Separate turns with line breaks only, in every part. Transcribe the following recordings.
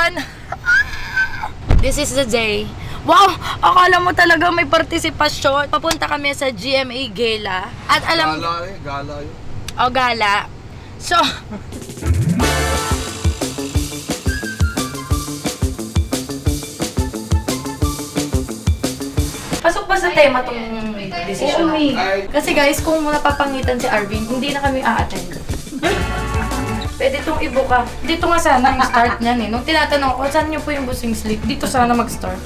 everyone! This is the day. Wow! Akala mo talaga may partisipasyon. Papunta kami sa GMA Gala. At alam...
Gala yun.
O, gala. So... Pasok ba sa tema tong decision? Kasi guys, kung napapangitan si Arvin, hindi na kami a-attend. Pwede itong ibuka. Dito nga sana yung start niyan eh. Nung tinatanong ko, saan niyo po yung busing sleep? Dito sana mag-start.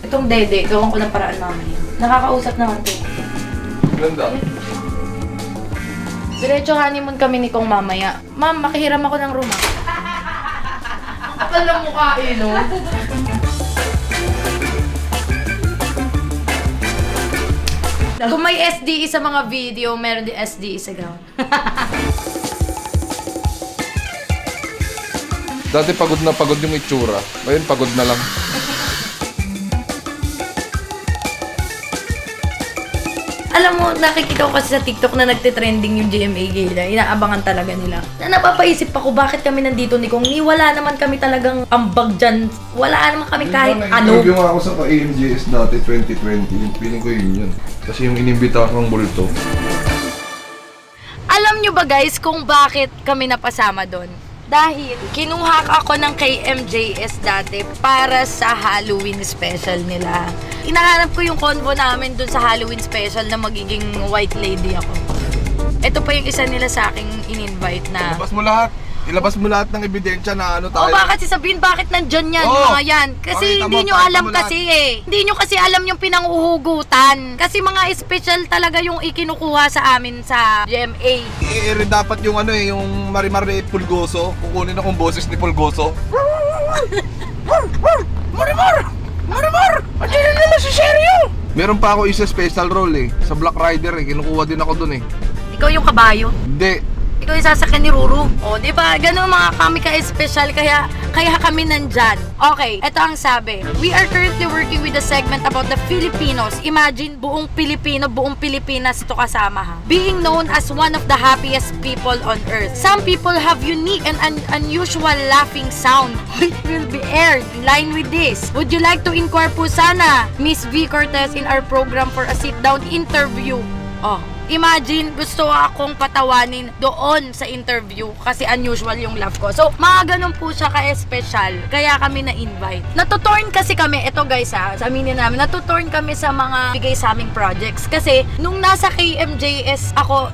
Itong dede, gawan ko ng paraan mamaya. Nakakausap naman ito.
Ganda.
Diretso honeymoon kami ni Kong mamaya. Ma'am, makihiram ako ng room ah. Apal ng mukha eh, no? Kung may SDE sa mga video, meron din SDE sa gown.
Dati pagod na pagod yung itsura. Ngayon pagod na lang.
Alam mo, nakikita ko kasi sa TikTok na nagtitrending yung GMA Gala. Inaabangan talaga nila. Na napapaisip ako, bakit kami nandito ni Kong? Wala naman kami talagang ambag dyan. Wala naman kami kahit ano.
Nag-interview nga ako sa AMJS dati 2020. Yung feeling ko yun. Kasi yung inimbita kong bulto.
Alam nyo ba guys kung bakit kami napasama doon? Dahil kinuha ako ng KMJS dati para sa Halloween special nila. Inahanap ko yung convo namin dun sa Halloween special na magiging white lady ako. Ito pa yung isa nila sa aking in-invite na...
Ilabas mo lahat. Ilabas mo lahat ng ebidensya na ano tayo.
O bakit sasabihin bakit nandyan yan, mga yan? Kasi
Pakita
hindi
mo,
nyo
pakita
alam
mo
kasi eh. Hindi nyo kasi alam yung pinanguhugutan. Kasi mga special talaga yung ikinukuha sa amin sa GMA.
Dapat yung ano yung Marimar Pulgoso. Kukunin akong boses ni Pulgoso. Marimar! Marimar! Andiyan na naman si Seryo! Meron pa ako isa special role eh. Sa Black Rider eh. Kinukuha din ako dun eh.
Ikaw yung kabayo.
Hindi.
Ikaw yung sasakyan ni Ruru. O, di ba? Ganun mga kami ka-special, kaya kami nandyan. Okay, ito ang sabi. We are currently working with a segment about the Filipinos. Imagine, buong Pilipino, buong Pilipinas ito kasama ha. Being known as one of the happiest people on earth. Some people have unique and unusual laughing sound, which will be aired in line with this. Would you like to inquire po sana, Miss V. Cortez, in our program for a sit-down interview? Oh, imagine, gusto akong patawanin doon sa interview kasi unusual yung laugh ko. So, mga ganun po siya ka-special. Kaya kami na-invite. Natutorn kasi kami, ito guys ha, sa aminin namin, natutorn kami sa mga bigay sa aming projects. Kasi, nung nasa KMJS ako,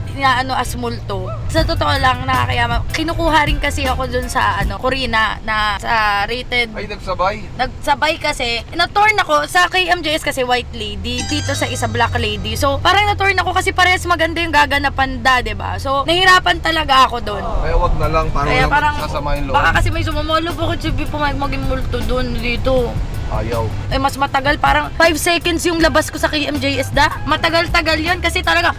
as multo, sa totoo lang, nakakayama. Kinukuha rin kasi ako dun sa, Corina, na sa rated.
Ay, nagsabay.
Nagsabay kasi, na-torn ako sa KMJS kasi white lady, dito sa isa black lady. So, parang na-torn ako kasi parehas maganda yung gaganapan diba? So, nahirapan talaga ako doon.
Kaya wag na lang, parang sasamahin loob.
Baka kasi may sumamolo po kung si Bipo maging multo doon dito.
Ayaw.
Eh, mas matagal, parang 5 seconds yung labas ko sa KMJS Matagal-tagal yun kasi talaga,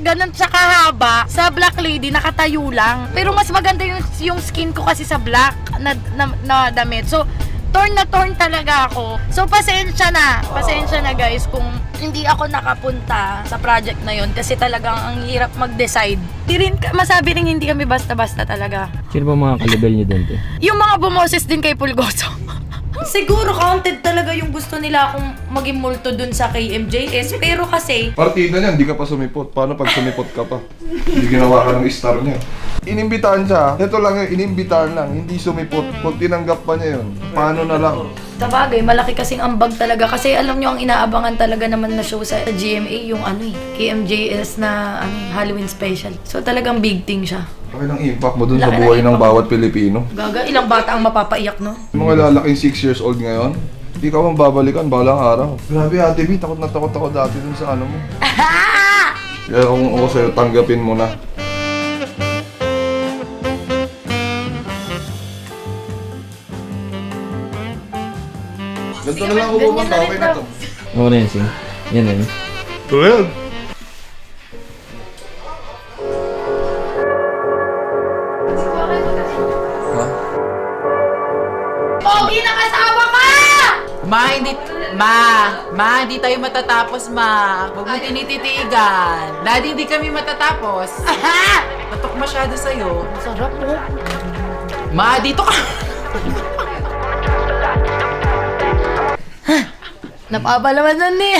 ganun siya kahaba. Sa black lady, nakatayo lang. Pero mas maganda yung skin ko kasi sa black na damit. So, torn talaga ako. So, pasensya na guys kung hindi ako nakapunta sa project na yun kasi talagang ang hirap mag-decide. Masabi rin hindi kami basta-basta talaga.
Sino ba mga kalibel niyo doon?
Yung mga bumoses din kay Pulgoso. Siguro counted talaga yung gusto nila akong maging multo dun sa KMJS. Pero kasi...
Partida niya, hindi ka pa sumipot. Paano pag sumipot ka pa? Hindi ginawa ka ng star niya. Inimbitahan siya. Ito lang yun, inimbitahan lang. Hindi sumipot. Kung tinanggap pa niya yun, paano na lang?
Sabagay, malaki kasing ambag talaga. Kasi alam nyo, ang inaabangan talaga naman na show sa GMA, yung KMJS na Halloween special. So talagang big thing siya.
Laki ng impact mo dun sa
Laki ng
buhay ng
impact.
bawat Pilipino.
Gaga, ilang bata ang mapapaiyak, no?
Yung mga lalaking 6 years old ngayon, hindi ka mang babalikan, balang araw. Grabe Ate B, takot na takot ako dati dun sa mo. Kaya kung ako sa'yo, tanggapin mo na. Ganito na lang ako bumanta, okay na to.
Oo na yan, Sing. Yan na yun.
Well,
Pogi na kasama ka!
Hindi tayo matatapos, ma. Huwag mo tinititigan. Daddy, hindi kami matatapos. Tatok masyado sa'yo.
Sarap po.
Ma, dito ka.
Napapalaman na ni.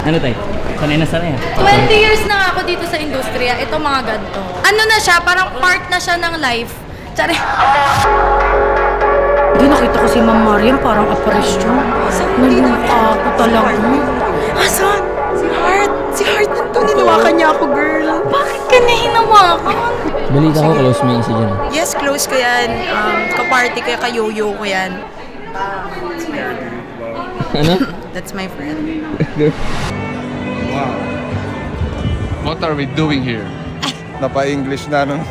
Ano tayo? Sanay na sanay
20 years na nga ako dito sa industriya. Ito mga ganito. Ano na siya? Parang part na siya ng life. Tsari. Hindi, nakita ko si Ma'am Mariam parang aparisyon. Nalungka ako talaga. Asan?
Si Heart! Si Heart nandun! Hinawakan niya ako, girl!
Bakit ka na hinawakan?
Balita ko, close mo yung isa dyan.
Yes, close ko yan. Ka-party ko yan, ka-yo-yo ko yan.
Ano?
That's my friend.
Wow. What are we doing here? Napa-English na nung...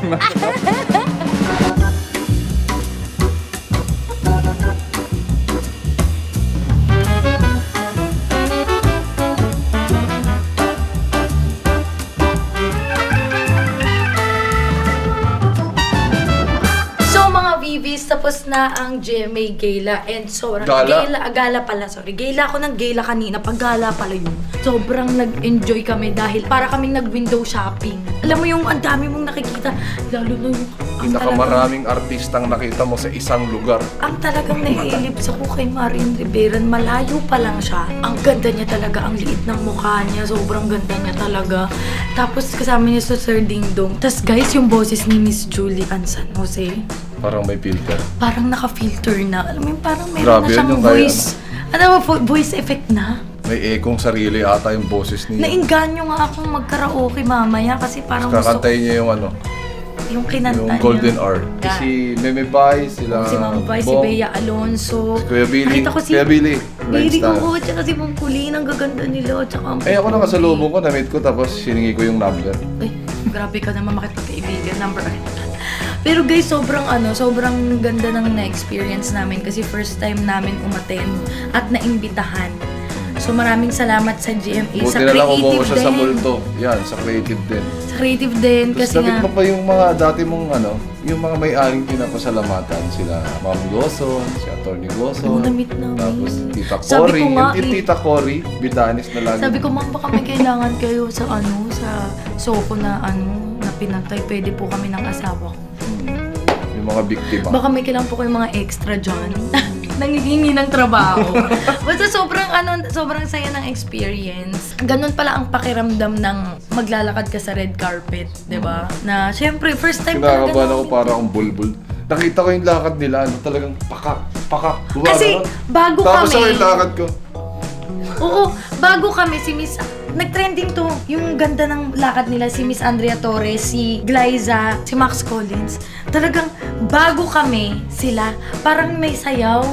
So mga VVs, tapos na ang GMA Gala and sobrang
Gala?
Gala pala, sorry. Gala ako ng gala kanina, pag gala pala yun. Sobrang nag-enjoy kami dahil para kaming nag-window shopping. Alam mo yung ang dami mong nakikita, lalo na yung
Pinakamaraming artistang nakita mo sa isang lugar.
ang talagang naiilibs ako kay Marian Rivera. Malayo pa lang siya. Ang ganda niya talaga, ang liit ng mukha niya. Sobrang ganda niya talaga. Tapos kasama niya sa Sir Ding Dong. Tapos guys, yung boses ni Miss Julie Ann San Jose,
Parang may filter.
parang naka-filter na. Alam mo yung parang meron
Grabe
na
yun
siyang
yung kaya,
voice. Ano ba, voice effect na?
May ekong sarili ata yung boses niya.
Nainganyo nga akong mag-karaoke mamaya kasi parang
Kakantay niya yung ano,
yung kinanta
yung
niya.
Golden Hour.
Yeah.
Si Meme Bai, sila
Si Ma'am Bai, si
Bong,
Bea Alonso.
si Kuya Billy.
Nakita ko si
Kuya Billy.
Billy
Lifestyle.
ko, tsaka si Ma'am Kulin. Ang gaganda nila. Tsaka ang
Eh ako nakasalubong ko, na-meet ko, tapos siningi ko yung number.
Ay, grabe ka naman makipagkaibigan. Number 1. Pero guys, sobrang ganda ng na-experience namin kasi first time namin umattend at naimbitahan. So maraming salamat sa GMA, sa
Buti na lang umuwi
creative
siya sa
din.
multo. Yan, sa creative din.
Sa creative din
Tapos
kasi
nabit
nga.
mo pa yung mga dati mong ano, yung mga may-aring pinapasalamatan. Sila Ma'am Goson, si Atty. Goson.
Oo, na-meet namin.
Tapos Tita
Sabi
Cory.
ko nga,
Yung Tita Cory, Bitanis na lagi.
Sabi ko, ma'am, baka may kailangan kayo sa sa Soko na na pinatay. Pwede po kami ng asawa ko.
Yung mga biktima.
Baka may kailangan po kayong mga extra dyan. Nangihingi ng trabaho. Basta sobrang saya ng experience. Ganun pala ang pakiramdam ng maglalakad ka sa red carpet, di ba? Na, syempre, first time talaga
Kinakabahan ako
namin.
para akong bulbul. Nakita ko yung lakad nila, ano, talagang pakak.
Kasi, bago
Tapos
kami.
ako yung lakad ko.
Oo, bago kami, nag-trending to, yung ganda ng lakad nila, si Miss Andrea Torres, si Glyza, si Max Collins. Talagang bago kami, sila, parang may sayaw.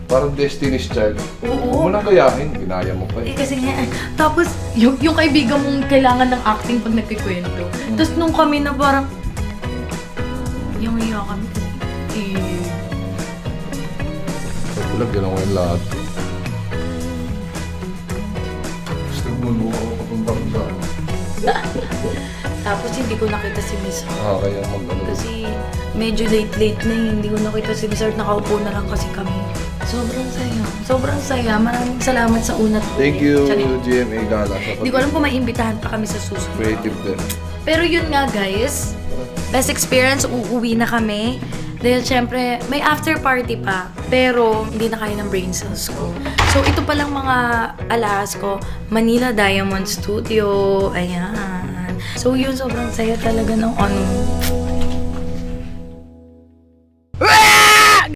Parang Destiny's Child.
Oo.
Huwag mo nang gayahin, ginaya mo pa
Eh
eh.
kasi nga, tapos yung kaibigan mong kailangan ng acting pag nagkikwento. Tapos nung kami na parang, yung iya kami kasi,
Pagbulag, gano'n ko yung lahat. Gusto mo luha ako papunta ko sa ano.
tapos hindi ko nakita si Miss Hart.
Kaya mag-ano.
Kasi medyo late na hindi ko nakita si Miss Hart, nakaupo na lang kasi kami. Sobrang saya. Maraming salamat sa unat.
Thank you,
Sorry.
GMA Gala.
Hindi ko alam kung may imbitahan pa kami sa susunod.
Creative din.
Pero yun nga guys, best experience, uuwi na kami. Dahil syempre, may after party pa. Pero, hindi na kaya ng brain cells ko. So, ito palang mga alas ko. Manila Diamond Studio. Ayan. So, yun, sobrang saya talaga ng